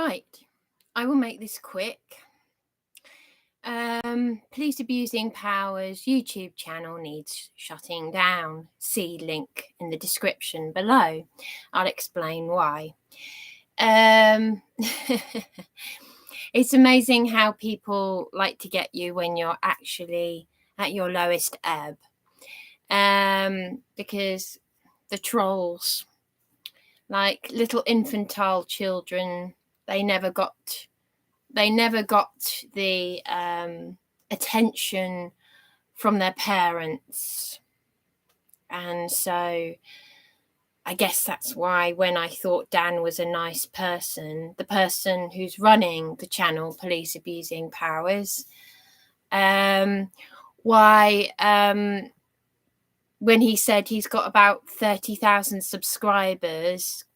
Right, I will make this quick. Police Abusing Powers YouTube channel needs shutting down. See link in the description below. I'll explain why. It's amazing how people like to get you when you're actually at your lowest ebb. Because the trolls, like little infantile children, they never got the attention from their parents. And so I guess that's why when I thought Dan was a nice person, the person who's running the channel Police Abusing Powers, when he said he's got about 30,000 subscribers,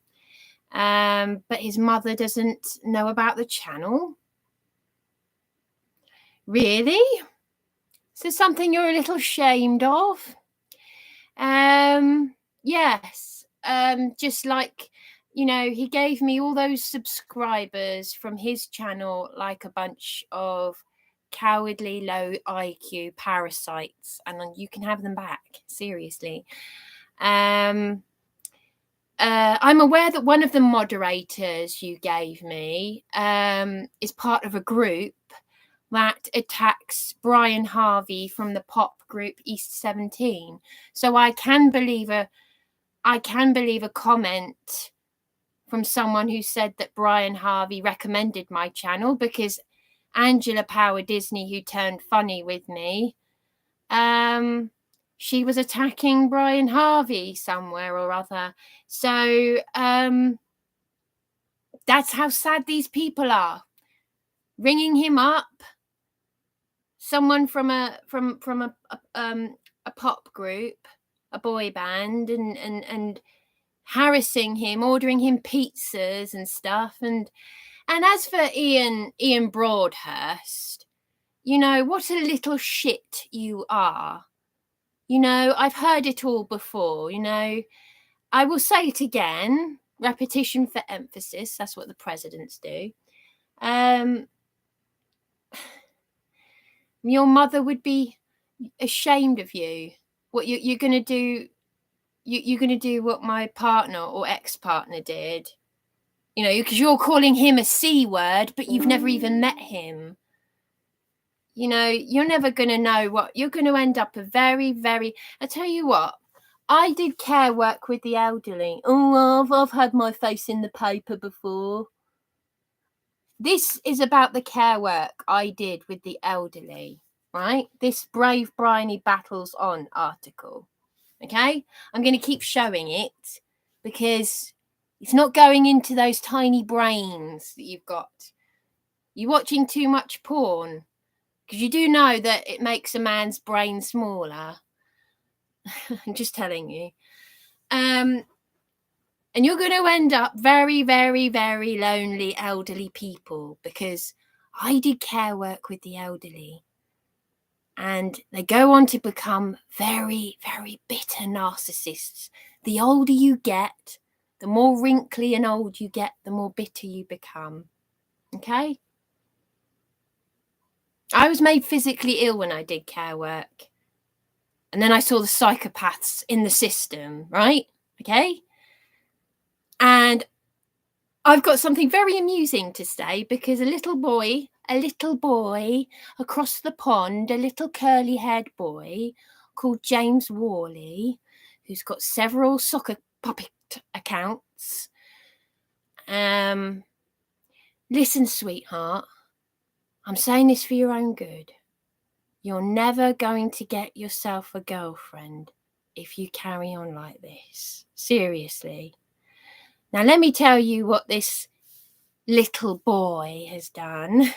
but his mother doesn't know about the channel. Really? Is this something you're a little ashamed of? Yes. Just like, he gave me all those subscribers from his channel like a bunch of cowardly low IQ parasites, and you can have them back, seriously. I'm aware that one of the moderators you gave me is part of a group that attacks Brian Harvey from the pop group East 17. So I can believe a comment from someone who said that Brian Harvey recommended my channel, because Angela Power Disney, who turned funny with me, she was attacking Brian Harvey somewhere or other. So that's how sad these people are. Ringing him up, someone from a pop group, a boy band, and harassing him, ordering him pizzas and stuff. And as for Ian Broadhurst, what a little shit you are. I've heard it all before. I will say it again, repetition for emphasis. That's what the presidents do. Your mother would be ashamed of you. What you're going to do, you're going to do what my partner or ex-partner did. Because you're calling him a C word, but you've never even met him. You're never going to know what you're going to end up a very, very... I tell you what, I did care work with the elderly. Oh, I've had my face in the paper before. This is about the care work I did with the elderly, right? This Brave Bryony Battles On article, okay? I'm going to keep showing it because it's not going into those tiny brains that you've got. You're watching too much porn, because you do know that it makes a man's brain smaller. I'm just telling you. And you're going to end up very, very, very lonely elderly people, because I did care work with the elderly. And they go on to become very, very bitter narcissists. The older you get, the more wrinkly and old you get, the more bitter you become. Okay? I was made physically ill when I did care work. And then I saw the psychopaths in the system, right? Okay? And I've got something very amusing to say, because a little boy across the pond, a little curly-haired boy called James Worley, who's got several soccer puppet accounts. Listen, sweetheart, I'm saying this for your own good. You're never going to get yourself a girlfriend if you carry on like this. Seriously. Now, let me tell you what this little boy has done,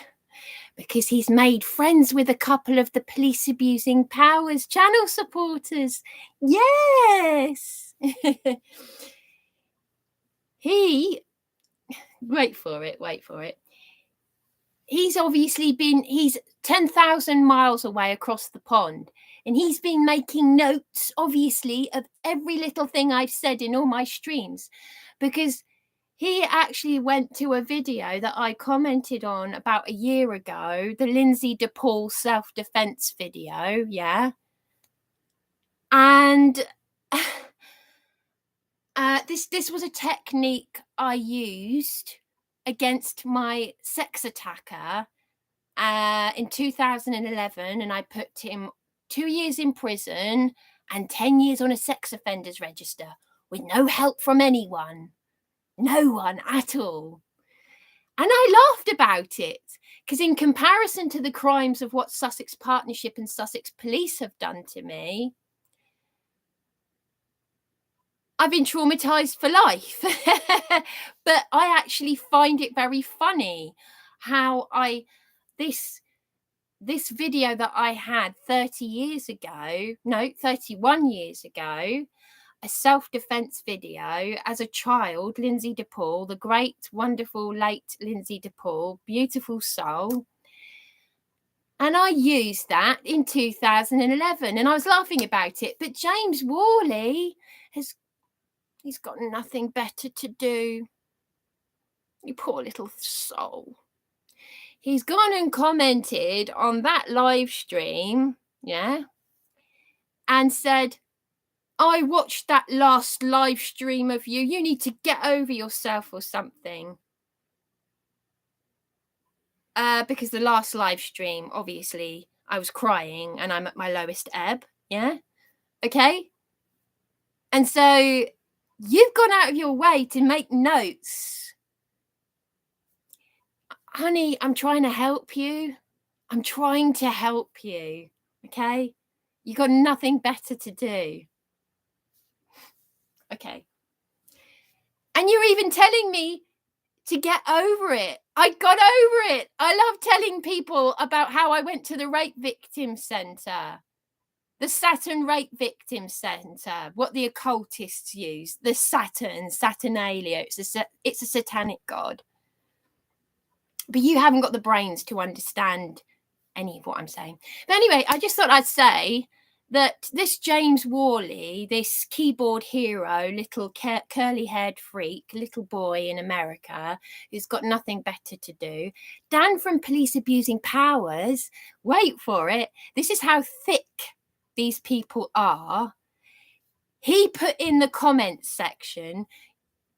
because he's made friends with a couple of the Police Abusing Powers channel supporters. Yes! Wait for it. He's 10,000 miles away across the pond, and he's been making notes, obviously, of every little thing I've said in all my streams, because He actually went to a video that I commented on about a year ago, the Lindsay DePaul self-defense video, yeah. And this was a technique I used against my sex attacker in 2011, and I put him 2 years in prison and 10 years on a sex offenders register with no help from anyone. No one at all. And I laughed about it because in comparison to the crimes of what Sussex Partnership and Sussex Police have done to me, I've been traumatized for life. But I actually find it very funny how this video that I had 31 years ago, a self-defense video as a child, Lindsay DePaul, the great, wonderful, late Lindsay DePaul, beautiful soul. And I used that in 2011 and I was laughing about it. But James Worley he's got nothing better to do. You poor little soul. He's gone and commented on that live stream, yeah, and said, I watched that last live stream of you. You need to get over yourself or something. Because the last live stream, obviously, I was crying and I'm at my lowest ebb, yeah? Okay? And so you've gone out of your way to make notes. Honey, I'm trying to help you. I'm trying to help you, okay? You got nothing better to do. Okay. And you're even telling me to get over it. I got over it. I love telling people about how I went to the rape victim centre, the Saturn rape victim centre, what the occultists use, the Saturnalia. It's a satanic god. But you haven't got the brains to understand any of what I'm saying. But anyway, I just thought I'd say that this James Worley, this keyboard hero, little curly-haired freak, little boy in America who's got nothing better to do, Dan from Police Abusing Powers, wait for it, this is how thick these people are. He put in the comments section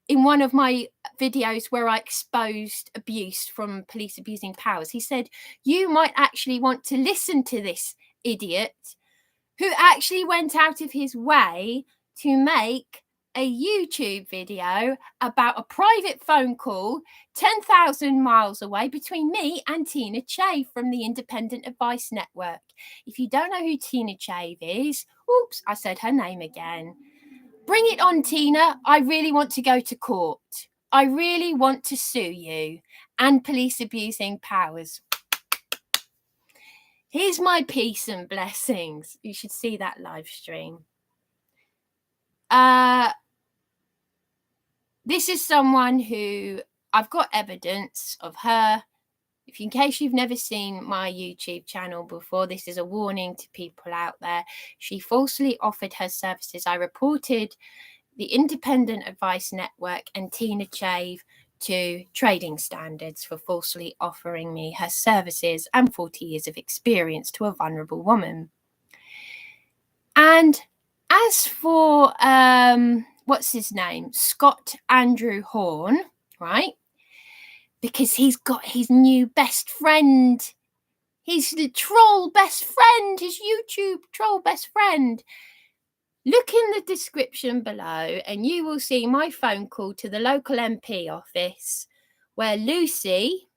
in one of my videos where I exposed abuse from Police Abusing Powers, he said, you might actually want to listen to this idiot who actually went out of his way to make a YouTube video about a private phone call 10,000 miles away between me and Tina Chave from the Independent Advice Network. If you don't know who Tina Chave is, oops, I said her name again. Bring it on, Tina. I really want to go to court. I really want to sue you and Police Abusing Powers. Here's my peace and blessings. You should see that live stream. This is someone who I've got evidence of her. In case you've never seen my YouTube channel before, this is a warning to people out there. She falsely offered her services. I reported the Independent Advice Network and Tina Chave to trading standards for falsely offering me her services and 40 years of experience to a vulnerable woman. And as for, what's his name? Scott Andrew Horn, right? Because he's got his new best friend, his troll best friend, his YouTube troll best friend. Look in the description below and you will see my phone call to the local MP office where Lucy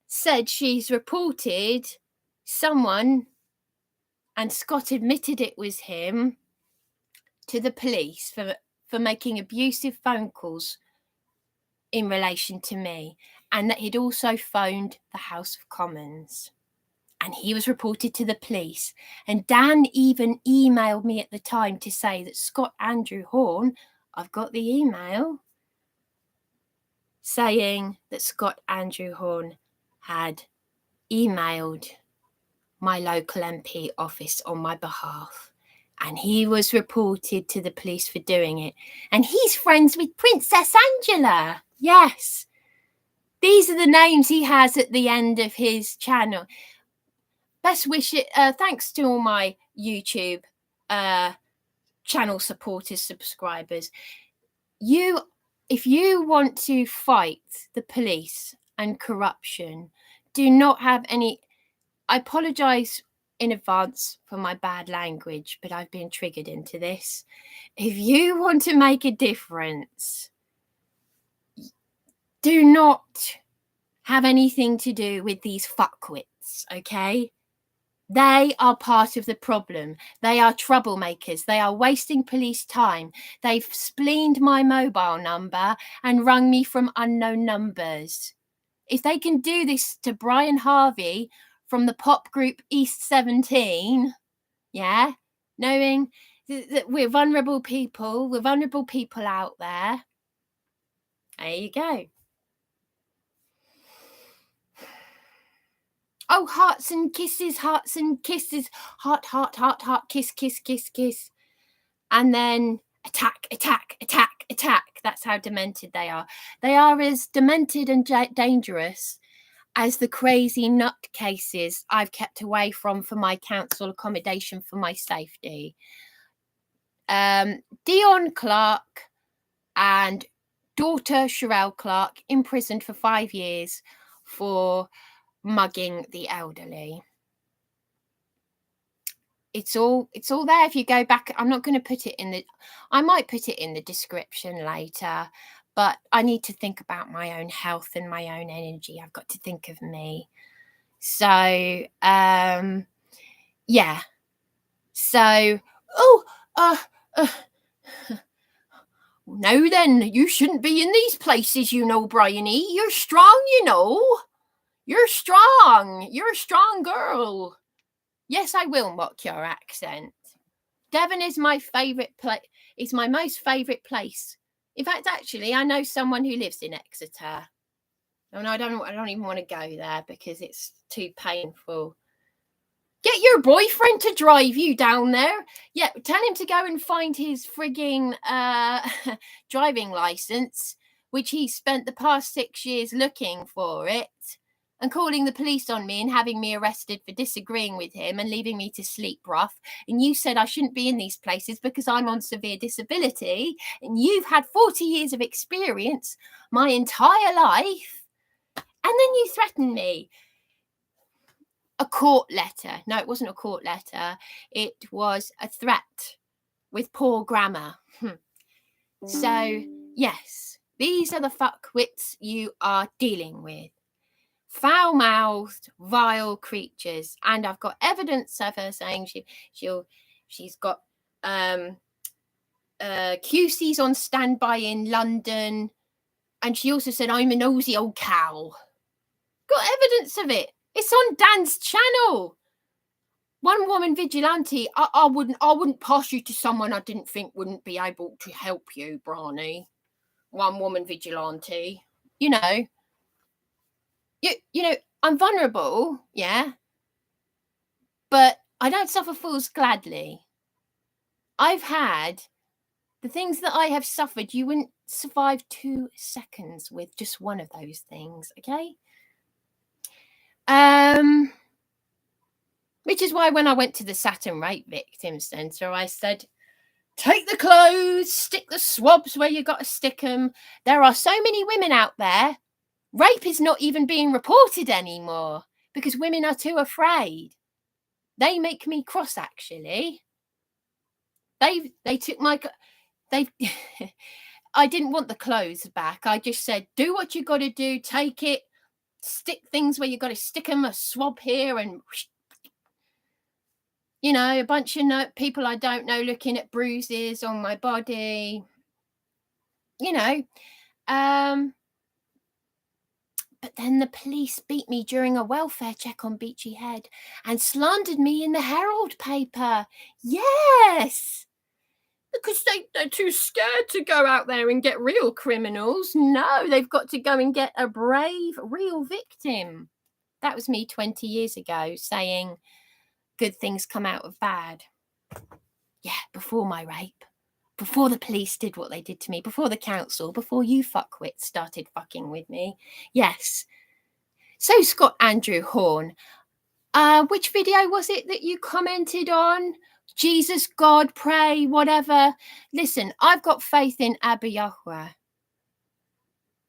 said she's reported someone, and Scott admitted it was him, to the police for making abusive phone calls in relation to me, and that he'd also phoned the House of Commons and he was reported to the police. And Dan even emailed me at the time to say that Scott Andrew Horn, I've got the email saying that Scott Andrew Horn had emailed my local MP office on my behalf And he was reported to the police for doing it. And he's friends with Princess Angela. Yes. These are the names he has at the end of his channel. Best wishes. Thanks to all my YouTube channel supporters, subscribers. If you want to fight the police and corruption, do not have any. I apologize in advance for my bad language, but I've been triggered into this. If you want to make a difference, do not have anything to do with these fuckwits, okay? They are part of the problem. They are troublemakers. They are wasting police time. They've spleened my mobile number and rung me from unknown numbers. If they can do this to Brian Harvey from the pop group East 17, yeah, knowing that we're vulnerable people out there. There you go. Oh, hearts and kisses, heart, heart, kiss, kiss, kiss, kiss. And then attack. That's how demented they are. They are as demented and dangerous as the crazy nutcases I've kept away from for my council accommodation for my safety. Dion Clark and daughter Sherelle Clark imprisoned for 5 years for mugging the elderly. It's all there if you go back. I'm not going to put it in the, I might put it in the description later, but I need to think about my own health and my own energy. I've got to think of me. So, yeah. So, no then, you shouldn't be in these places, you know, Bryony. You're strong, you know. You're strong. You're a strong girl. Yes, I will mock your accent. Devon is my favourite place. It's my most favourite place. In fact, actually, I know someone who lives in Exeter. And I don't even want to go there because it's too painful. Get your boyfriend to drive you down there. Yeah, tell him to go and find his frigging driving license, which he spent the past 6 years looking for it, and calling the police on me and having me arrested for disagreeing with him and leaving me to sleep rough. And you said I shouldn't be in these places because I'm on severe disability. And you've had 40 years of experience, my entire life. And then you threatened me. A court letter. No, it wasn't a court letter. It was a threat with poor grammar. So, yes, these are the fuckwits you are dealing with. Foul-mouthed, vile creatures. And I've got evidence of her saying she's got QCs on standby in London. And she also said, I'm a nosy old cow. Got evidence of it. It's on Dan's channel. One woman vigilante. I wouldn't pass you to someone I didn't think wouldn't be able to help you, Brawny. One woman vigilante. You know. You know, I'm vulnerable, yeah. But I don't suffer fools gladly. I've had the things that I have suffered. You wouldn't survive 2 seconds with just one of those things, okay? Which is why when I went to the Saturn Rape Victims Centre, I said, take the clothes, stick the swabs where you got to stick them. There are so many women out there. Rape is not even being reported anymore because women are too afraid. They make me cross, actually. They took my... I didn't want the clothes back. I just said, do what you got to do. Take it. Stick things where you got to stick them. A swab here and... You know, a bunch of people I don't know looking at bruises on my body. You know. But then the police beat me during a welfare check on Beachy Head and slandered me in the Herald paper. Yes. Because they're too scared to go out there and get real criminals. No, they've got to go and get a brave, real victim. That was me 20 years ago saying good things come out of bad. Yeah. before my rape, before the police did what they did to me, before the council, before you fuckwits started fucking with me. Yes. So Scott Andrew Horn, which video was it that you commented on? Jesus, God, pray, whatever. Listen, I've got faith in Abba Yahweh.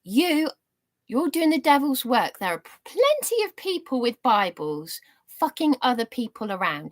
You're doing the devil's work. There are plenty of people with Bibles fucking other people around.